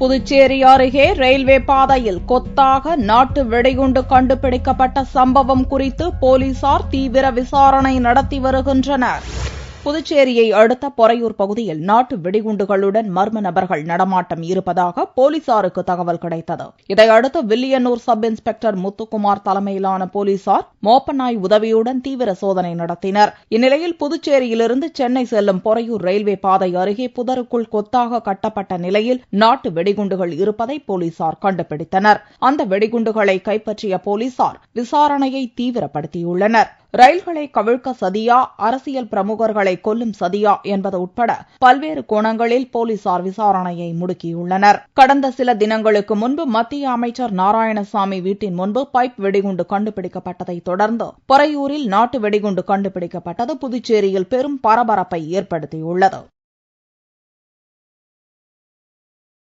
புதுச்சேரி அருகே ரயில்வே பாதையில் கொத்தாக நாட்டு வெடிகுண்டு கண்டுபிடிக்கப்பட்ட சம்பவம் குறித்து போலீசார் தீவிர விசாரணை நடத்தி வருகின்றனர். புதுச்சேரியை அடுத்த பொறையூர் பகுதியில் நாட்டு வெடிகுண்டுகளுடன் மர்ம நபர்கள் நடமாட்டம் இருப்பதாக போலீசாருக்கு தகவல் கிடைத்தது. இதையடுத்து வில்லியனூர் சப் இன்ஸ்பெக்டர் முத்துக்குமார் தலைமையிலான போலீசார் மோப்பநாய் உதவியுடன் தீவிர சோதனை நடத்தினர். இந்நிலையில் புதுச்சேரியிலிருந்து சென்னை செல்லும் பொறையூர் ரயில்வே பாதை அருகே புதருக்குள் கொத்தாக கட்டப்பட்ட நிலையில் நாட்டு வெடிகுண்டுகள் இருப்பதை போலீசார் கண்டுபிடித்தனர். அந்த வெடிகுண்டுகளை கைப்பற்றிய போலீசார் விசாரணையை தீவிரப்படுத்தியுள்ளனர். ரயில்களை கவிழ்க்க சதியா, அரசியல் பிரமுகர்களை கொல்லும் சதியா என்பது உட்பட பல்வேறு கோணங்களில் போலீசார் விசாரணையை முடுக்கியுள்ளனர். கடந்த சில தினங்களுக்கு முன்பு மத்திய அமைச்சர் நாராயணசாமி வீட்டின் முன்பு பைப் வெடிகுண்டு கண்டுபிடிக்கப்பட்டதை தொடர்ந்து பொறையூரில் நாட்டு வெடிகுண்டு கண்டுபிடிக்கப்பட்டது புதுச்சேரியில் பெரும் பரபரப்பை ஏற்படுத்தியுள்ளது.